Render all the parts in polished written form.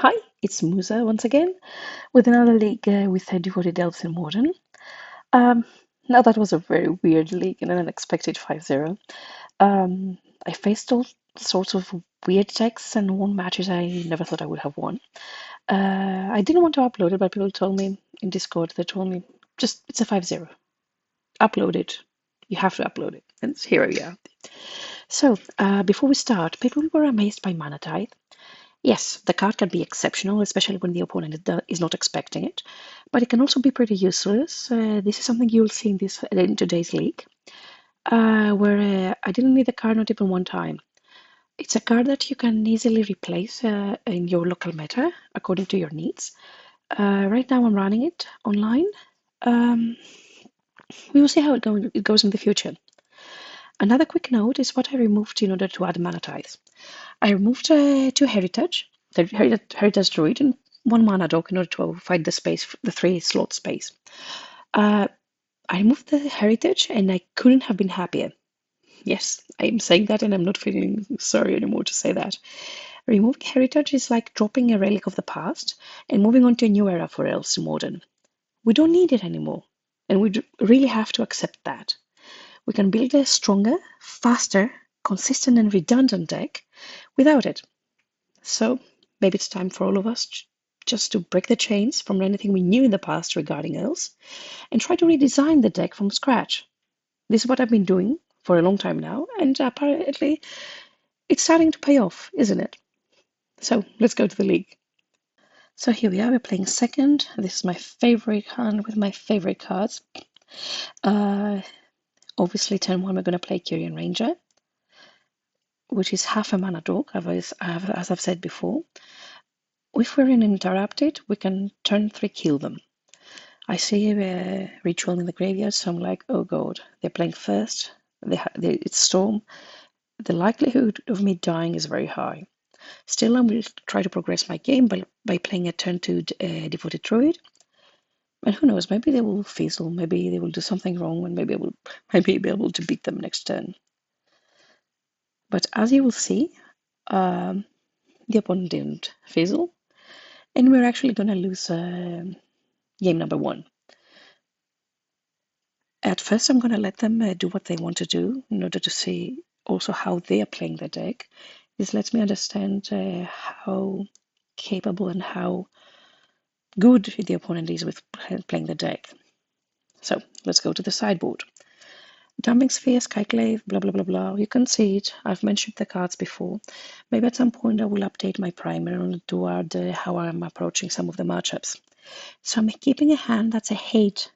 Hi, it's Musa once again with another league with Devoted Elves in Modern. Um, Now that was a very weird league and an unexpected 5-0. Um, I faced all sorts of weird decks and won matches I never thought I would have won. I didn't want to upload it, but people told me in Discord, they told me, just, it's a 5-0. Upload it. You have to upload it. And here we are. So, before we start, people were amazed by Mana Tithe. Yes, the card can be exceptional, especially when the opponent is not expecting it, but it can also be pretty useless. This is something you'll see in today's league, where I didn't need the card not even one time. It's a card that you can easily replace in your local meta according to your needs. Right now I'm running it online. Um, we will see how it goes in the future. Another quick note is what I removed in order to add mana tithes. I removed two heritage, the heritage druid, and one mana dog in order to find the space, the 3-slot space. Uh, I removed the heritage, and I couldn't have been happier. Yes, I'm saying that, and I'm not feeling sorry anymore to say that. Removing heritage is like dropping a relic of the past and moving on to a new era for Elves Modern. We don't need it anymore, and we really have to accept that. We can build a stronger, faster, consistent, and redundant deck without it. So maybe it's time for all of us just to break the chains from anything we knew in the past regarding elves and try to redesign the deck from scratch. This is what I've been doing for a long time now, and apparently it's starting to pay off, isn't it? So let's go to the league. So here we are, we're playing second. This is my favorite hand with my favorite cards. Uh, Obviously, turn one, we're going to play Kyrian Ranger, which is half a mana dog, as I've said before. If we're interrupted, we can turn 3 kill them. I see a ritual in the graveyard, so I'm like, oh god, they're playing first. It's Storm. The likelihood of me dying is very high. Still, I'm going to try to progress my game by playing a turn 2 Devoted Druid. And who knows, maybe they will fizzle, maybe they will do something wrong, and maybe I will maybe be able to beat them next turn. But as you will see, the opponent didn't fizzle, and we're actually going to lose game number 1. At first, I'm going to let them do what they want to do in order to see also how they are playing the deck. This lets me understand how capable and how good the opponent is with playing the deck. So let's go to the sideboard. Dumping Sphere, Skyclave, blah blah blah blah. You can see it. I've mentioned the cards before. Maybe at some point I will update my primer to add how I'm approaching some of the matchups. So I'm keeping a hand that's a hate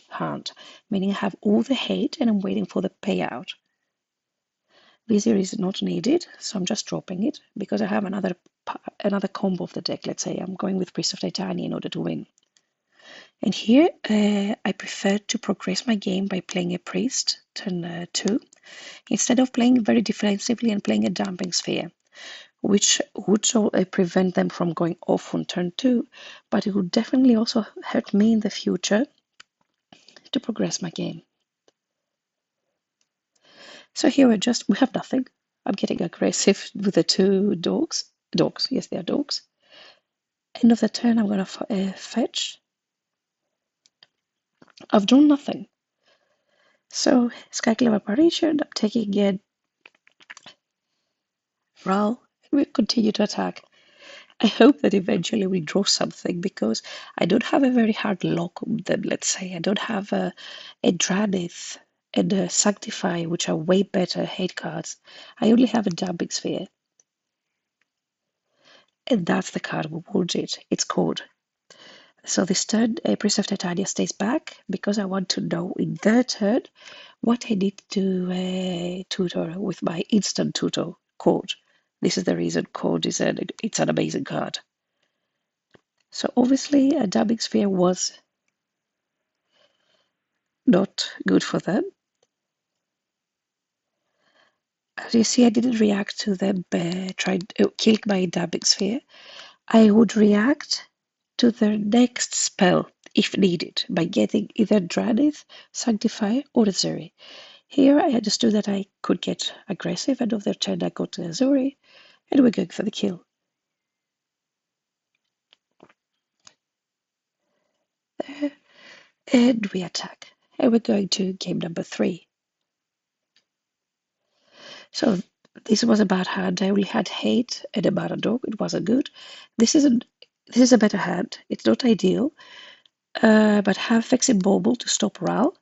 hand, meaning I have all the hate and I'm waiting for the payout. Vizier is not needed, so I'm just dropping it because I have another combo of the deck. Let's say I'm going with Priest of Titania in order to win. And here I prefer to progress my game by playing a Priest turn 2 instead of playing very defensively and playing a Dumping Sphere, which would prevent them from going off on turn 2, but it would definitely also hurt me in the future to progress my game. So here we have nothing. I'm getting aggressive with the 2 dogs. Dogs, yes, they are dogs. End of the turn, I'm going to fetch. I've drawn nothing. So, Skyclave Apparition, I'm taking it. Ral, we continue to attack. I hope that eventually we draw something because I don't have a very hard lock on them, let's say. I don't have a Dradith and a Sanctify, which are way better hate cards. I only have a Dumping Sphere. And that's the card we wanted. It's called. So this turn, Priest of Titania stays back because I want to know in their turn what I need to tutor with my instant tutor code. This is the reason code is it's an amazing card. So obviously a Dumping Sphere was not good for them. As you see, I didn't react to them killing my Dumping Sphere. I would react to their next spell, if needed, by getting either Dradith, Sanctify, or Azuri. Here I understood that I could get aggressive, and of their turn I got Azuri, and we're going for the kill. And we attack. And we're going to game number 3. So this was a bad hand. I only had hate and a bad dog. It wasn't good. This is a better hand. It's not ideal. But have fixing bauble to stop Ral.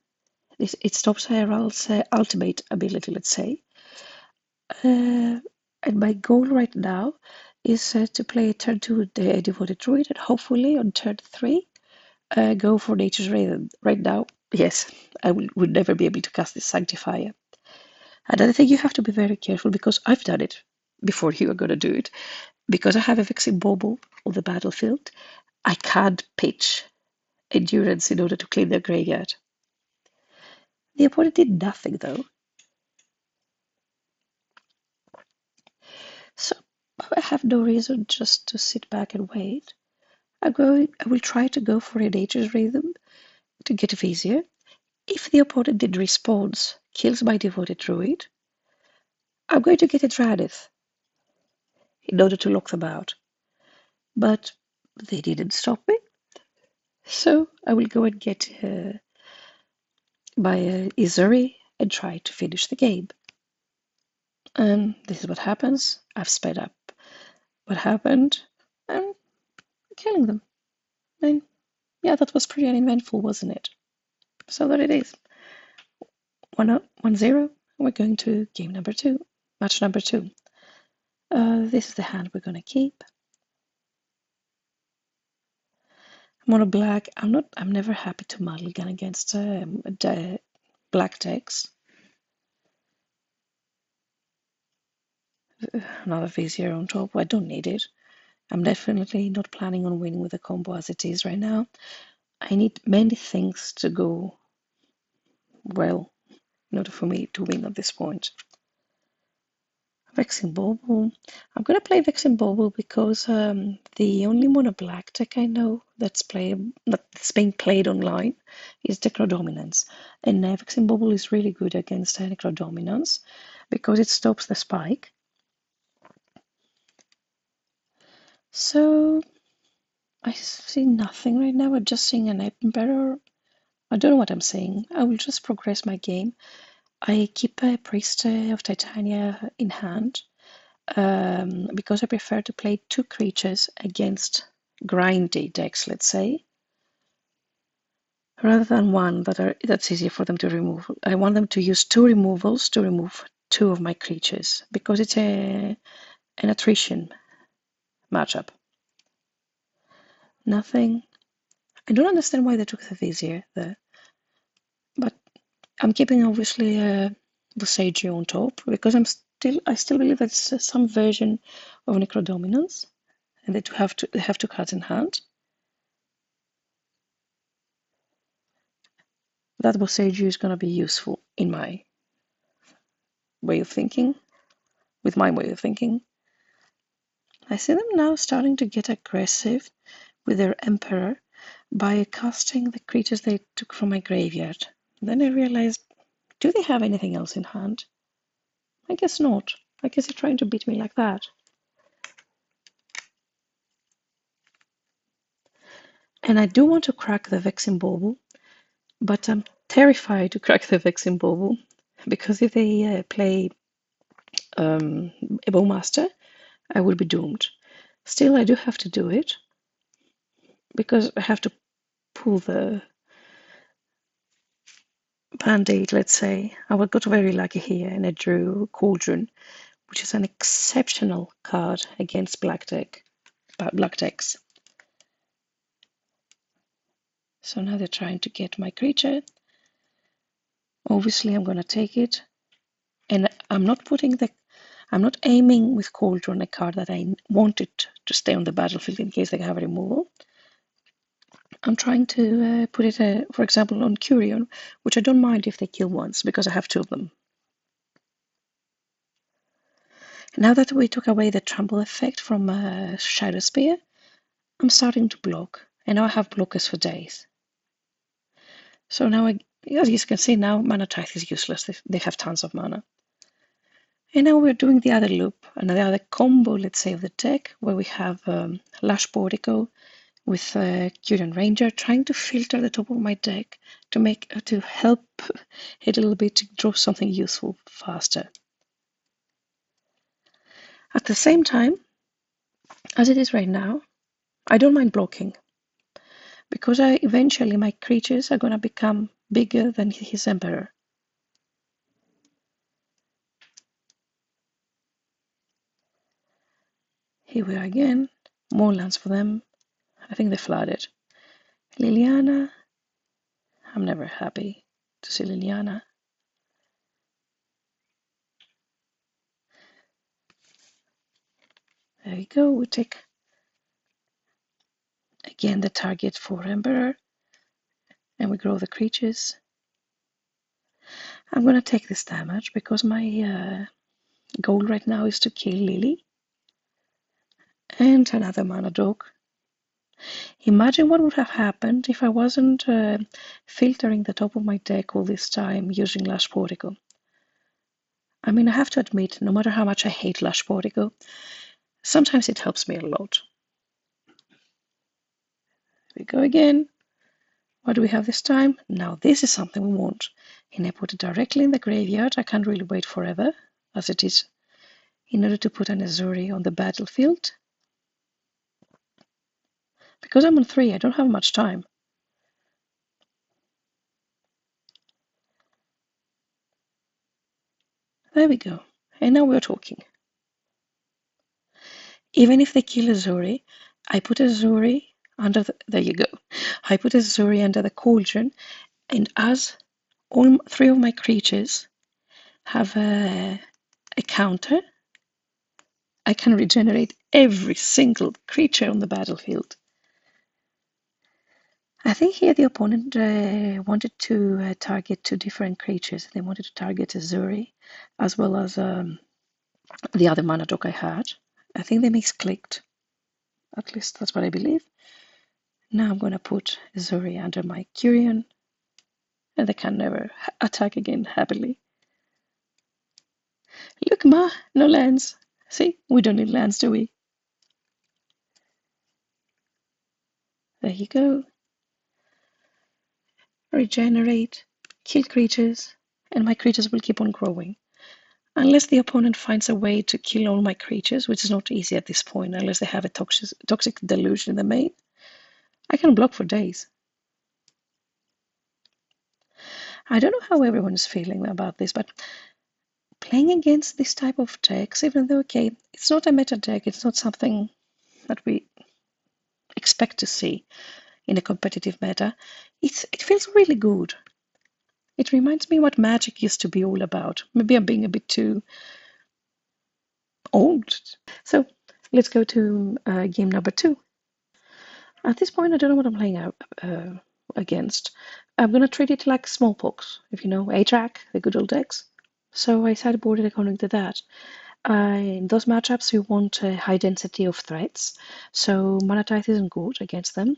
It stops Ral's ultimate ability, let's say. And my goal right now is to play turn 2 the Devoted Druid, and hopefully on turn 3 go for Nature's Rhythm. Right now, yes, I would never be able to cast this Sanctifier. Another thing, you have to be very careful, because I've done it before you are going to do it. Because I have a Vexing Bauble on the battlefield, I can't pitch Endurance in order to clean their graveyard. The opponent did nothing, though. So I have no reason just to sit back and wait. I will try to go for a Nature's Rhythm to get a Vizier. If the opponent did response, kills my Devoted Druid, I'm going to get a Dradith in order to lock them out. But they didn't stop me, so I will go and get my Izuri and try to finish the game. And this is what happens. I've sped up what happened, and killing them. And yeah, that was pretty uneventful, wasn't it? So there it is. 1-0. We're going to game number 2, match number 2. This is the hand we're going to keep. Mono black. I'm never happy to mulligan against black decks. Another Vizier on top. I don't need it. I'm definitely not planning on winning with the combo as it is right now. I need many things to go well in order for me to win at this point. Vexing Bauble. I'm going to play Vexing Bauble because the only mono black deck I know that's being played online is Necrodominance. And Vexing Bauble is really good against Necrodominance because it stops the spike. So I see nothing right now. I'm just seeing an Emperor. I don't know what I'm saying. I will just progress my game. I keep a Priest of Titania in hand. Because I prefer to play 2 creatures against grindy decks, let's say, rather than one that's easier for them to remove. I want them to use 2 removals to remove 2 of my creatures, because it's an attrition matchup. Nothing. I don't understand why they took the Vizier there, but I'm keeping obviously the Sage on top, because I still believe that's some version of Necrodominance, and they have 2 cards in hand. That Boseiju is going to be useful in my way of thinking, with my way of thinking. I see them now starting to get aggressive with their Emperor by casting the creatures they took from my graveyard. Then I realized, do they have anything else in hand? I guess not. I guess they're trying to beat me like that. And I do want to crack the Vexing Bauble, but I'm terrified to crack the Vexing Bauble, because if they play a Bowmaster, I will be doomed. Still, I do have to do it, because I have to pull the Band-Aid, let's say. I got very lucky here, and I drew Cauldron, which is an exceptional card against black decks. So now they're trying to get my creature. Obviously, I'm going to take it, and I'm not aiming with Cauldron a card that I wanted to stay on the battlefield in case they have a removal. I'm trying to put it, for example, on Curion, which I don't mind if they kill once, because I have 2 of them. Now that we took away the trample effect from Shadow Spear, I'm starting to block, and now I have blockers for days. So now, as you can see, now Mana Tithe is useless. They have tons of mana. And now we're doing the other loop, another combo, let's say, of the deck, where we have Lash Portico, with Curian Ranger, trying to filter the top of my deck to help it a little bit to draw something useful faster. At the same time, as it is right now, I don't mind blocking, because eventually my creatures are going to become bigger than his Emperor. Here we are again, more lands for them. I think they flooded. Liliana, I'm never happy to see Liliana. There we go, we take again the target for Emperor, and we grow the creatures. I'm going to take this damage because my goal right now is to kill Lily and another mana dog. Imagine what would have happened if I wasn't filtering the top of my deck all this time using Lash Portico. I mean, I have to admit, no matter how much I hate Lash Portico, sometimes it helps me a lot. Here we go again. What do we have this time? Now this is something we want. And I put it directly in the graveyard. I can't really wait forever, as it is, in order to put an Azuri on the battlefield. Because I'm on 3, I don't have much time. There we go. And now we're talking. Even if they kill Azuri, I put Azuri under the... There you go. I put Azuri under the cauldron, and as all 3 of my creatures have a counter, I can regenerate every single creature on the battlefield. I think here the opponent wanted to target 2 different creatures. They wanted to target Azuri as well as the other mana dog I had. I think they misclicked. At least that's what I believe. Now I'm going to put Azuri under my Curian, and they can never attack again happily. Look, Ma, no lands. See, we don't need lands, do we? There you go. Regenerate, kill creatures, and my creatures will keep on growing. Unless the opponent finds a way to kill all my creatures, which is not easy at this point, unless they have a toxic deluge in the main, I can block for days. I don't know how everyone is feeling about this, but playing against this type of decks, even though, okay, it's not a meta deck, it's not something that we expect to see in a competitive meta, it feels really good. It reminds me what Magic used to be all about. Maybe I'm being a bit too old. So let's go to game number 2. At this point, I don't know what I'm playing out against. I'm going to treat it like smallpox, if you know, A-Track, the good old decks. So I sideboarded according to that. In those matchups, you want a high density of threats, so Mana Tithe isn't good against them.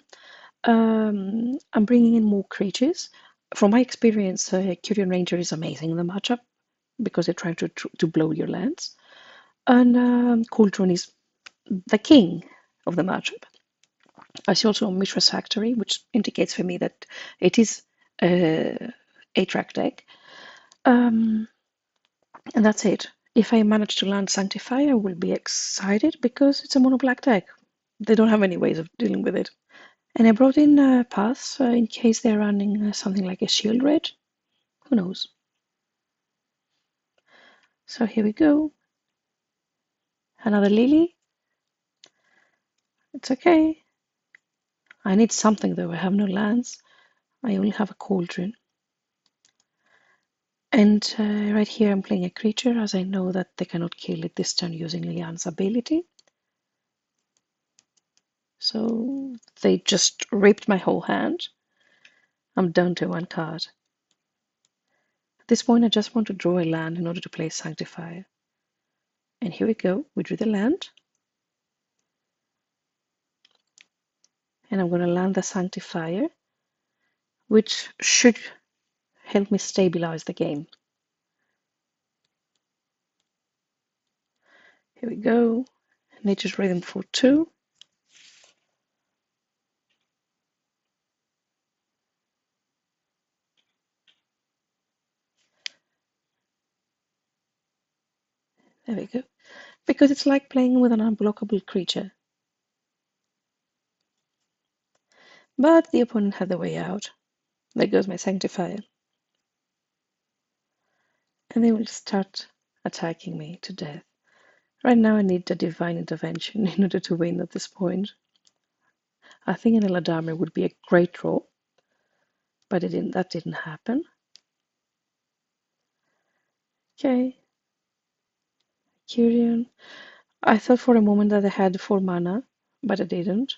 I'm bringing in more creatures. From my experience, Curian Ranger is amazing in the matchup because they're trying to blow your lands. And Cauldron is the king of the matchup. I see also Mishra's Factory, which indicates for me that it is a track deck. And that's it. If I manage to land Sanctify, I will be excited because it's a mono black deck. They don't have any ways of dealing with it. And I brought in Paths in case they're running something like a Shield Red. Who knows? So here we go. Another Lily. It's okay. I need something though. I have no lands. I only have a Cauldron. And right here I'm playing a creature, as I know that they cannot kill it this turn using Liliana's ability. So they just ripped my whole hand. I'm down to 1 card. At this point I just want to draw a land in order to play Sanctifier. And here we go, we drew the land. And I'm going to land the Sanctifier, which should help me stabilize the game. Here we go, Nature's Rhythm for 2. There we go. Because it's like playing with an unblockable creature. But the opponent had the way out. There goes my Sanctifier. And they will start attacking me to death. Right now I need a divine intervention in order to win at this point. I think an Eladamri would be a great draw, but that didn't happen. Okay, Kyrian. I thought for a moment that I had 4 mana, but I didn't.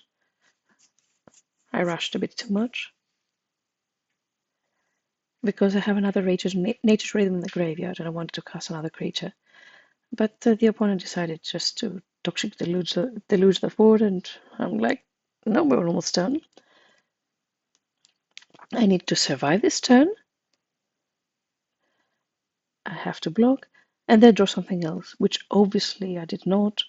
I rushed a bit too much. Because I have another Nature's Rhythm in the graveyard and I wanted to cast another creature. But the opponent decided just to Toxic Deluge the board, and I'm like, no, we're almost done. I need to survive this turn. I have to block, and then draw something else, which obviously I did not.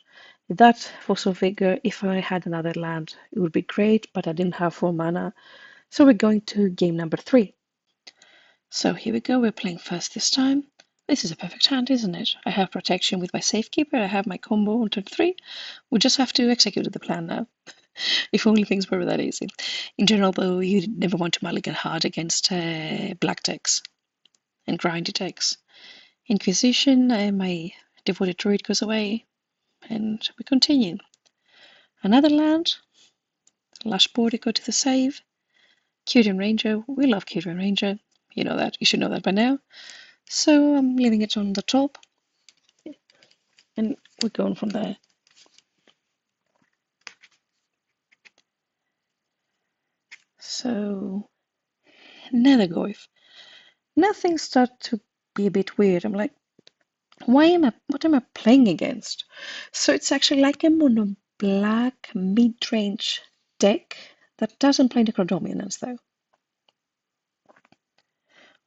That Force of Vigor, if I had another land, it would be great, but I didn't have 4 mana. So we're going to game number 3. So here we go, we're playing first this time. This is a perfect hand, isn't it? I have protection with my Safekeeper, I have my combo on turn 3. We just have to execute the plan now. If only things were that easy. In general, though, you never want to mulligan hard against black decks and grindy decks. Inquisition, my Devoted Druid goes away, and we continue. Another land, Lush Portico to the save. Kyrian Ranger, we love Kyrian Ranger. You know that, you should know that by now. So I'm leaving it on the top, and we're going from there. So, Nethergoyf. Now things start to be a bit weird. I'm like, what am I playing against? So it's actually like a mono black mid-range deck that doesn't play Necrodominance though.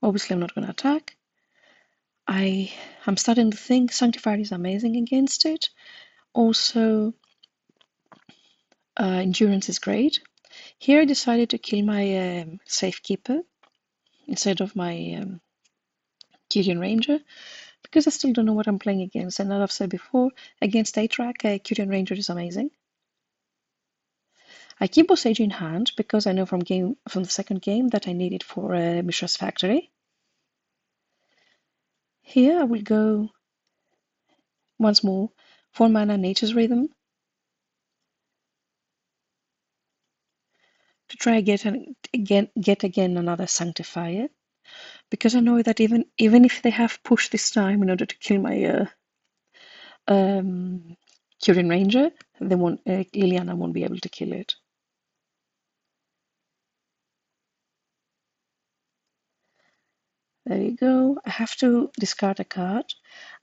Obviously I'm not going to attack. I'm starting to think Sanctifier is amazing against it. Also, Endurance is great. Here I decided to kill my Safekeeper instead of my Kyrian Ranger, because I still don't know what I'm playing against. And as I've said before, against A-Track, Kyrian Ranger is amazing. I keep Bossage in hand because I know from the second game that I need it for Mishra's Factory. Here I will go once more 4 mana Nature's Rhythm to try get again another Sanctifier, because I know that even if they have push this time in order to kill my Kyrian Ranger, they won't Liliana won't be able to kill it. There you go. I have to discard a card.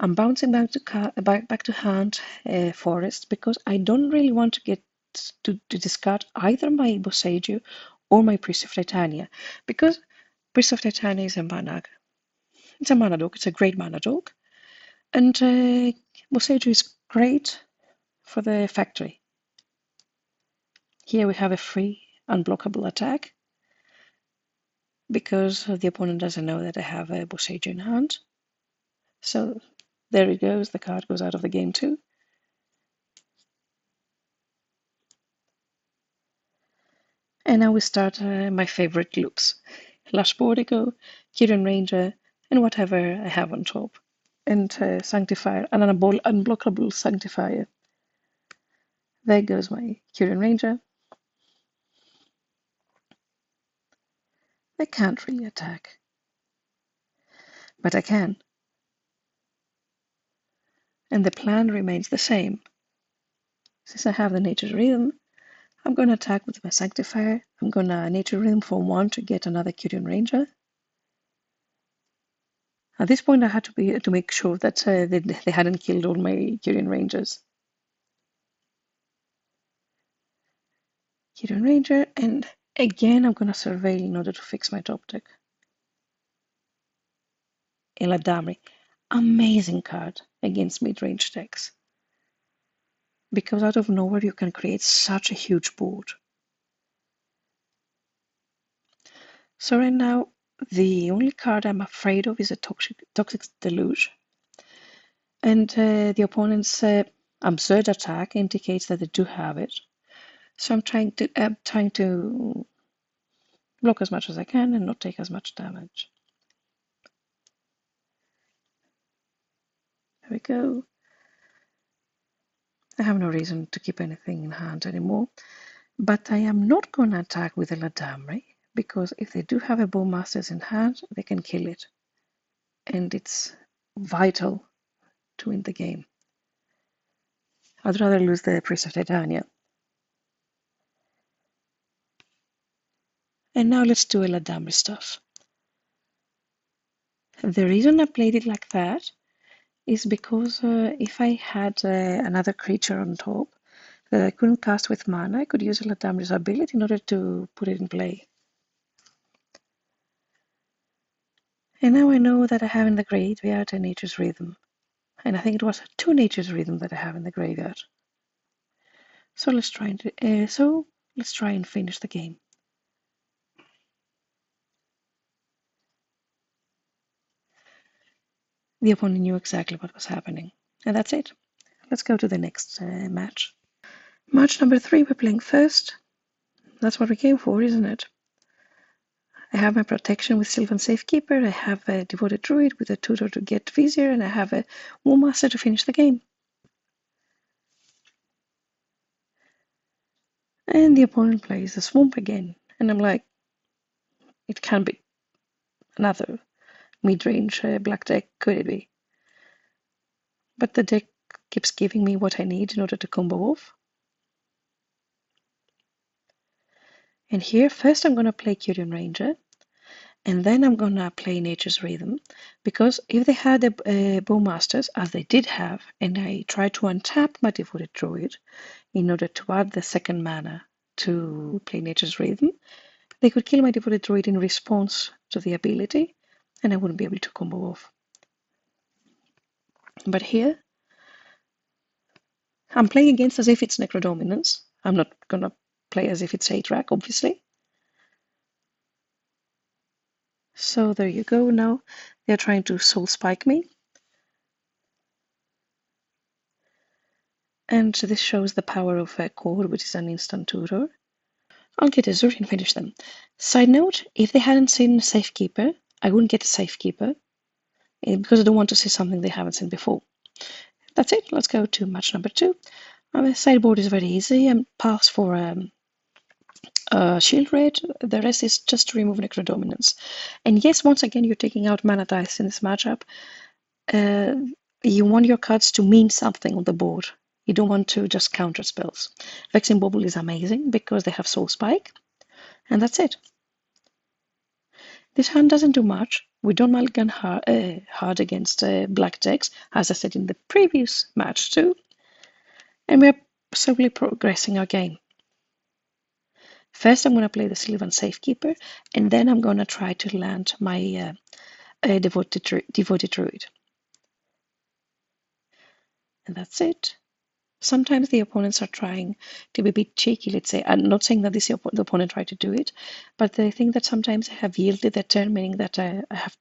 I'm bouncing back to hand Forest because I don't really want to get to discard either my Boseiju or my Priest of Titania, because Priest of Titania is a mana. It's a mana dog. It's a great mana dog, and Boseiju is great for the factory. Here we have a free unblockable attack because the opponent doesn't know that I have a Boseiju in hand. So there it goes, the card goes out of the game too. And now we start my favorite loops. Lush Portico, Kyrian Ranger, and whatever I have on top. And Sanctifier, an unblockable Sanctifier. There goes my Kyrian Ranger. They can't really attack. But I can. And the plan remains the same. Since I have the Nature's Rhythm, I'm going to attack with my Sanctifier. I'm going to Nature Rhythm for 1 to get another Kyrian Ranger. At this point, I had to make sure that they hadn't killed all my Kyrian Rangers. Kyrian Ranger, and again, I'm going to surveil in order to fix my top deck. Eladamri, amazing card against mid-range decks. Because out of nowhere, you can create such a huge board. So right now, the only card I'm afraid of is a Toxic Deluge. And the opponent's absurd attack indicates that they do have it. So I'm trying to block as much as I can and not take as much damage. There we go. I have no reason to keep anything in hand anymore. But I am not going to attack with a Ladamri, because if they do have a Bowmasters in hand, they can kill it. And it's vital to win the game. I'd rather lose the Priest of Titania. And now let's do a Ladamri stuff. The reason I played it like that is because if I had another creature on top that I couldn't cast with mana, I could use a Ladamri's ability in order to put it in play. And now I know that I have in the graveyard a Nature's Rhythm. And I think it was 2 Nature's Rhythm that I have in the graveyard. So let's try and finish the game. The opponent knew exactly what was happening. And that's it. Let's go to the next match. Match number 3, we're playing first. That's what we came for, isn't it? I have my protection with Sylvan Safekeeper, I have a Devoted Druid with a tutor to get Vizier, and I have a Warmaster to finish the game. And the opponent plays a Swamp again, and I'm like, it can be another mid-range black deck, could it be? But the deck keeps giving me what I need in order to combo off. And here, first I'm going to play Curion Ranger, and then I'm going to play Nature's Rhythm, because if they had a Bowmasters, as they did have, and I tried to untap my Devoted Druid in order to add the second mana to play Nature's Rhythm, they could kill my Devoted Druid in response to the ability, and I wouldn't be able to combo off. But here, I'm playing against as if it's Necrodominance. I'm not going to play as if it's 8-rack, obviously. So there you go. Now they're trying to Soul Spike me. And this shows the power of a Chord, which is an instant tutor. I'll get a Zuri and finish them. Side note, if they hadn't seen Safekeeper, I wouldn't get a Safekeeper, because I don't want to see something they haven't seen before. That's it. Let's go to match number 2. The sideboard is very easy. I'm passed for Shield Red. The rest is just to remove Necrodominance. And yes, once again, you're taking out mana dice in this matchup. You want your cards to mean something on the board. You don't want to just counter spells. Vexing Bauble is amazing because they have Soul Spike. And that's it. This hand doesn't do much. We don't mulligan hard against black decks, as I said in the previous match too. And we're slowly progressing our game. First, I'm going to play the Sylvan Safekeeper, and then I'm going to try to land my Devoted Druid. And that's it. Sometimes the opponents are trying to be a bit cheeky, let's say. I'm not saying that the opponent tried to do it, but they think that sometimes I have yielded their turn, meaning that I have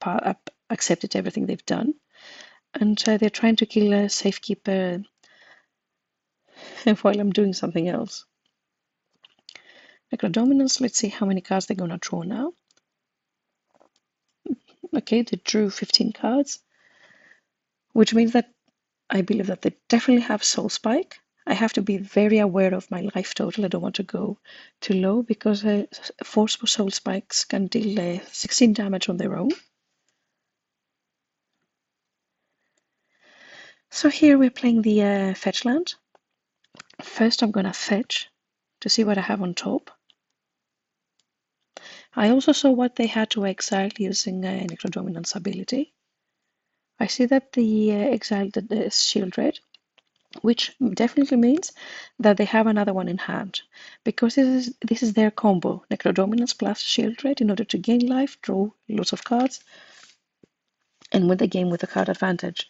accepted everything they've done. And they're trying to kill a Safekeeper while I'm doing something else. Necrodominance, let's see how many cards they're going to draw now. Okay, they drew 15 cards, which means that I believe that they definitely have Soul Spike. I have to be very aware of my life total. I don't want to go too low because forceful Soul Spikes can deal 16 damage on their own. So here we're playing the fetch land. First I'm going to fetch to see what I have on top. I also saw what they had to exile using Necrodominance ability. I see that the exiled the Shield Red, which definitely means that they have another one in hand, because this is their combo, Necrodominance plus Shield Red, in order to gain life, draw lots of cards, and win the game with a card advantage.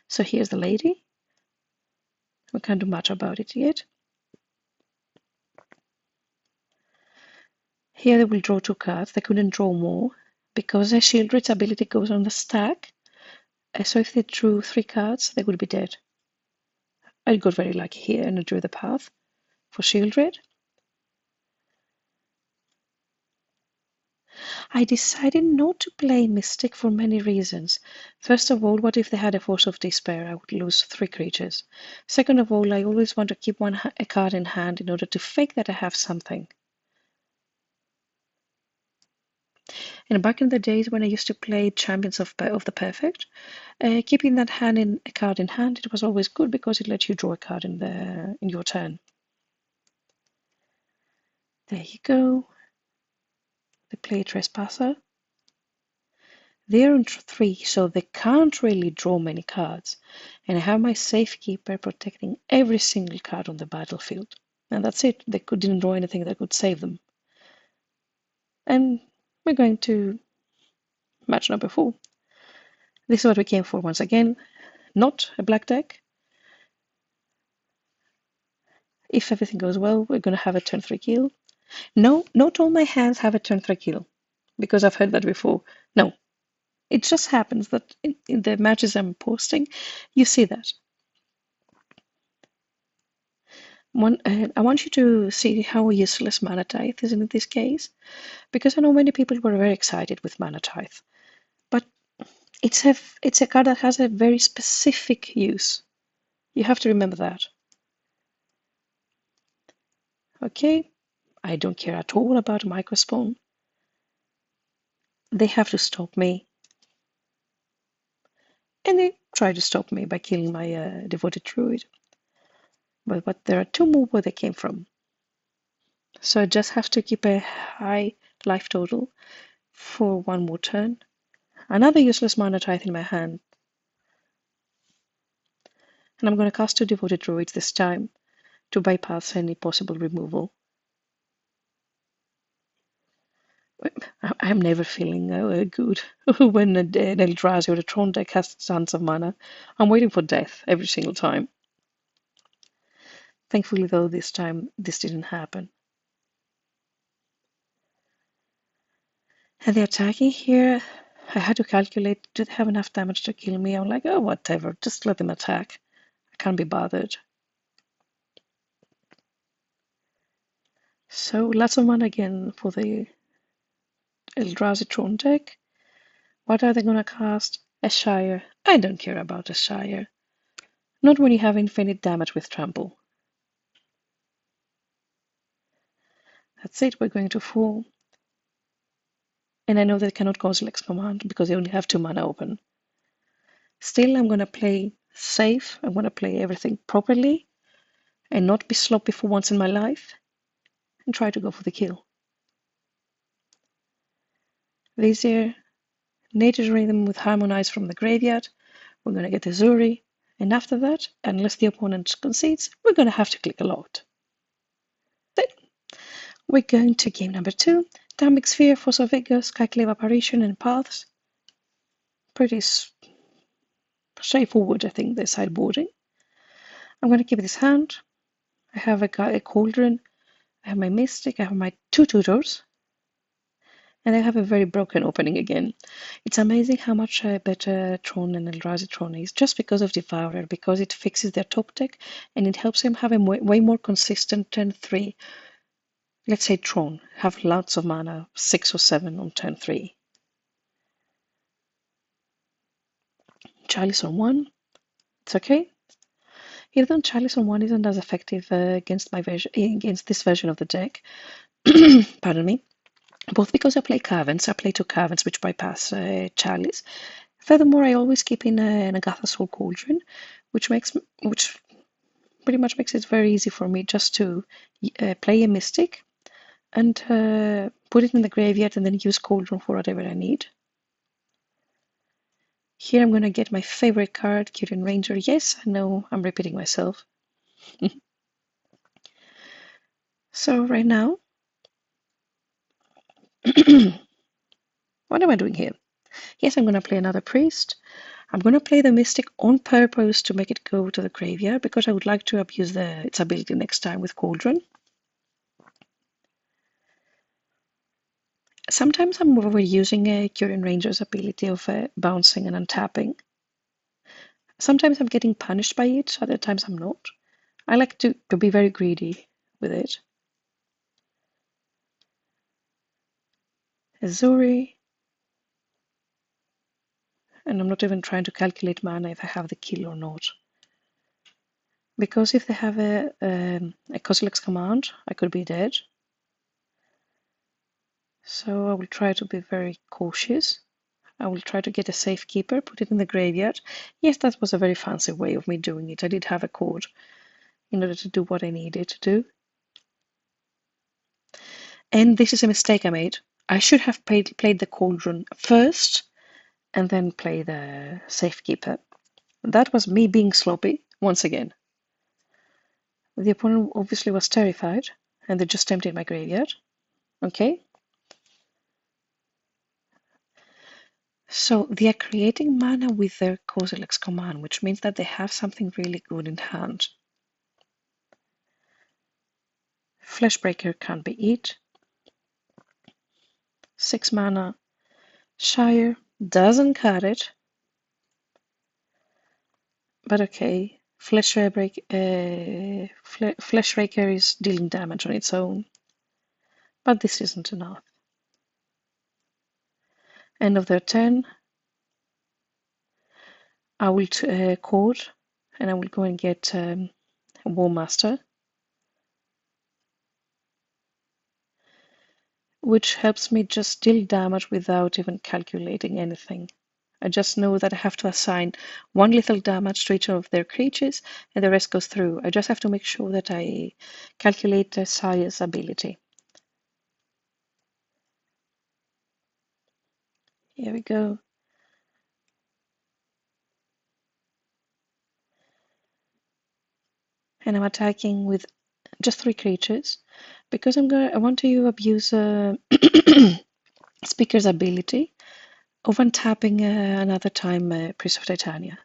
So here's the lady. We can't do much about it yet. Here they will draw 2 cards. They couldn't draw more because Shield Red's ability goes on the stack. So if they drew 3 cards, they would be dead. I got very lucky here and I drew the path for Shieldred. I decided not to play Mystic for many reasons. First of all, what if they had a Force of Despair? I would lose 3 creatures. Second of all, I always want to keep a card in hand in order to fake that I have something. And back in the days when I used to play Champions of the Perfect, keeping that a card in hand, it was always good because it let you draw a card in your turn. There you go. They play Trespasser. They're on 3, so they can't really draw many cards. And I have my Safekeeper protecting every single card on the battlefield. And that's it. They didn't draw anything that could save them. And we're going to match number 4. This is what we came for once again. Not a black deck. If everything goes well, we're going to have a turn 3 kill. No, not all my hands have a turn 3 kill. Because I've heard that before. No. It just happens that in the matches I'm posting, you see that. I want you to see how useless Mana Tithe is in this case, because I know many people were very excited with Mana Tithe, but it's a card that has a very specific use. You have to remember that. Okay, I don't care at all about Microspawn. They have to stop me, and they try to stop me by killing my devoted druid. But there are 2 more where they came from. So I just have to keep a high life total for 1 more turn. Another useless Mana Tithe in my hand. And I'm going to cast 2 devoted druids this time to bypass any possible removal. I'm never feeling good when an Eldrazi or a Tron deck has tons of mana. I'm waiting for death every single time. Thankfully, though, this time this didn't happen. And the attacking here, I had to calculate, do they have enough damage to kill me? I'm like, oh, whatever, just let them attack. I can't be bothered. So lots of mana again for the Eldrazi Tron deck. What are they going to cast? A Shire. I don't care about a Shire. Not when you have infinite damage with Trample. That's it, we're going to fall. And I know they cannot Kozilek's command because they only have 2 mana open. Still, I'm going to play safe. I'm going to play everything properly and not be sloppy for once in my life and try to go for the kill. Vizier, Nature Rhythm with Harmonize from the graveyard. We're going to get Azuri. And after that, unless the opponent concedes, we're going to have to click a lot. Then we're going to game number 2. Dynamic Sphere, Force of Vigor, Skyclave Apparition, and Paths. Pretty straightforward, I think, the sideboarding. I'm going to keep this hand. I have a Cauldron. I have my Mystic. I have my 2 tutors. And I have a very broken opening again. It's amazing how much better Tron and Eldrazi Tron is just because of Devourer, because it fixes their top deck and it helps them have a way more consistent turn 3. Let's say Tron, have lots of mana, 6 or 7 on turn 3. Chalice on 1, it's okay. Even though Chalice on 1 isn't as effective against this version of the deck, pardon me, both because I play Caverns, I play 2 Caverns which bypass Chalice. Furthermore, I always keep in an Agatha Soul Cauldron, which pretty much makes it very easy for me just to play a Mystic and put it in the graveyard and then use Cauldron for whatever I need. Here I'm going to get my favorite card, Kyrian Ranger. Yes, I know I'm repeating myself. So right now, what am I doing here? Yes, I'm going to play another Priest. I'm going to play the Mystic on purpose to make it go to the graveyard because I would like to abuse its ability next time with Cauldron. Sometimes I'm overusing Kyrian Ranger's ability of bouncing and untapping. Sometimes I'm getting punished by it, other times I'm not. I like to be very greedy with it. Azuri. And I'm not even trying to calculate mana if I have the kill or not. Because if they have a Kozilek's command, I could be dead. So I will try to be very cautious. I will try to get a safekeeper, put it in the graveyard. Yes, that was a very fancy way of me doing it. I did have a cord in order to do what I needed to do. And this is a mistake I made. I should have played the cauldron first and then play the safekeeper. That was me being sloppy once again. The opponent obviously was terrified and they just emptied my graveyard. Okay. So they are creating mana with their Kozilek's command, which means that they have something really good in hand. Fleshbreaker can't be it. 6 mana. Shire doesn't cut it. But okay. Fleshraker is dealing damage on its own. But this isn't enough. End of their turn. I will cord and I will go and get a War Master, which helps me just deal damage without even calculating anything. I just know that I have to assign 1 lethal damage to each of their creatures and the rest goes through. I just have to make sure that I calculate the Sire's ability. Here we go. And I'm attacking with just 3 creatures because I want to abuse Speaker's ability of untapping another time Priest of Titania.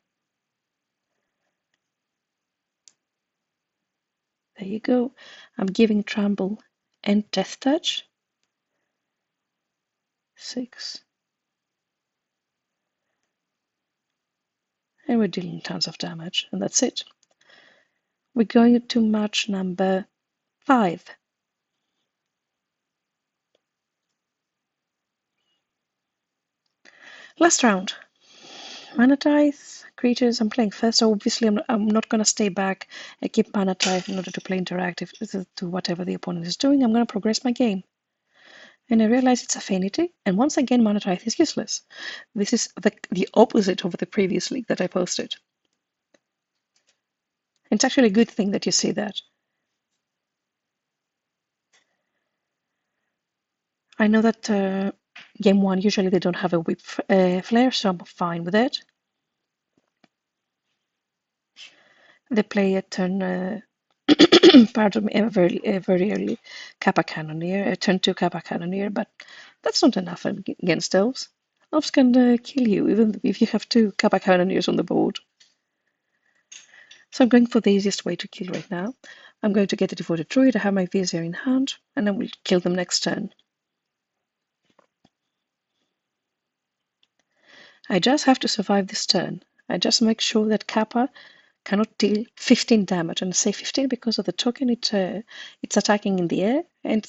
There you go. I'm giving Trample and Death Touch. 6. And we're dealing tons of damage, and that's it. We're going to match number 5. Last round. Mana Tithe, creatures I'm playing first. So obviously, I'm not going to stay back and keep Mana Tithe in order to play interactive to whatever the opponent is doing. I'm going to progress my game. And I realize it's Affinity, and once again, Mana Tithe is useless. This is the opposite of the previous league that I posted. It's actually a good thing that you see that. I know that game 1, usually they don't have a whip flare, so I'm fine with it. They play a turn, pardon me, very early Kappa Cannoneer, a turn 2 Kappa Cannoneer, but that's not enough against Elves. Elves can kill you, even if you have 2 Kappa Cannoneers on the board. So I'm going for the easiest way to kill right now. I'm going to get a Devoted Druid, I have my Vizier in hand, and I will kill them next turn. I just have to survive this turn. I just make sure that Kappa cannot deal 15 damage, and I say 15 because of the token. It's attacking in the air, and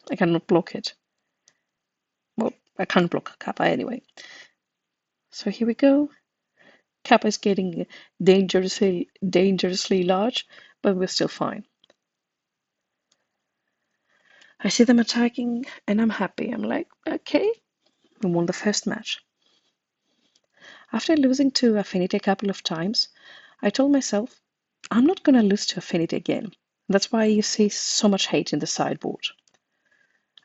I cannot block it. Well, I can't block Kappa anyway. So here we go. Kappa is getting dangerously large, but we're still fine. I see them attacking, and I'm happy. I'm like, okay, we won the first match. After losing to Affinity a couple of times, I told myself, I'm not going to lose to Affinity again. That's why you see so much hate in the sideboard.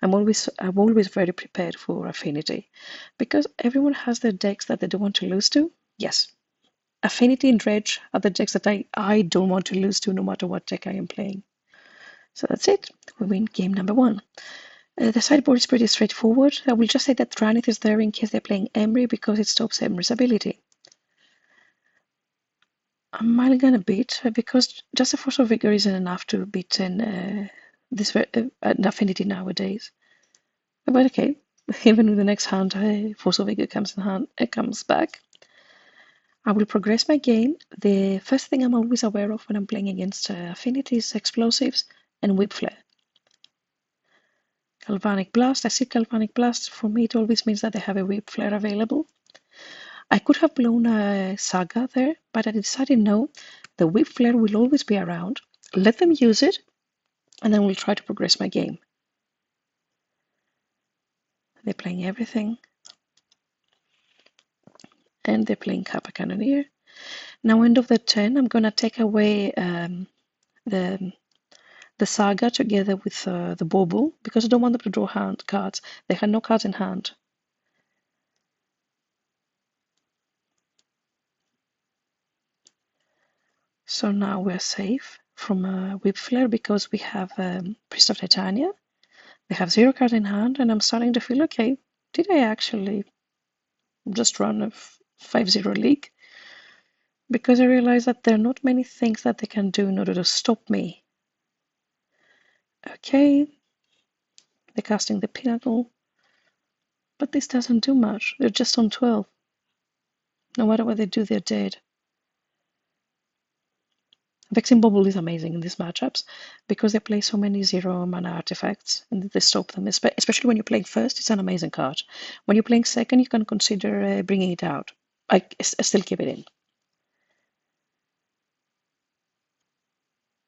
I'm always very prepared for Affinity, because everyone has their decks that they don't want to lose to. Yes, Affinity and Dredge are the decks that I don't want to lose to no matter what deck I am playing. So that's it. We win game number 1. The sideboard is pretty straightforward. I will just say that Tranith is there in case they're playing Emry because it stops Emry's ability. I'm mulligan a bit because just a Force of Vigor isn't enough to beat an Affinity nowadays. But okay, even with the next hand, Force of Vigor comes back. I will progress my game. The first thing I'm always aware of when I'm playing against Affinity is explosives and whip flare. Galvanic Blast, I see Galvanic Blast. For me, it always means that they have a whip flare available. I could have blown a Saga there, but I decided no, the whip flare will always be around. Let them use it, and then we'll try to progress my game. They're playing everything. And they're playing Kappa Cannoneer. Now, end of the turn, I'm going to take away the Saga together with the Bauble, because I don't want them to draw hand cards. They had no cards in hand. So now we're safe from Whip Flare because we have Priest of Titania. They have 0 cards in hand, and I'm starting to feel, okay, did I actually just run a 5-0 league? Because I realize that there are not many things that they can do in order to stop me. Okay, they're casting the Pinnacle, but this doesn't do much. They're just on 12. No matter what they do, they're dead. Vexing Bubble is amazing in these matchups because they play so many 0 mana artifacts and they stop them. Especially when you're playing first, it's an amazing card. When you're playing second, you can consider bringing it out. I still keep it in.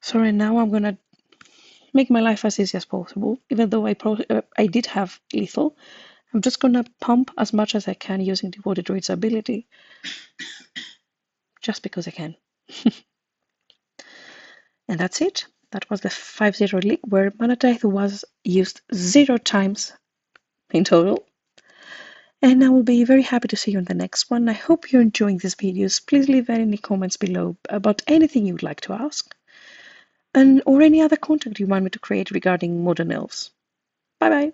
So right now I'm gonna make my life as easy as possible. Even though I did have lethal, I'm just gonna pump as much as I can using Devoted Druid's ability, just because I can. And that's it. That was the 5-0 league where Mana Tithe was used 0 times in total. And I will be very happy to see you in the next one. I hope you're enjoying these videos. Please leave any comments below about anything you would like to ask, or any other content you want me to create regarding Modern Elves. Bye bye!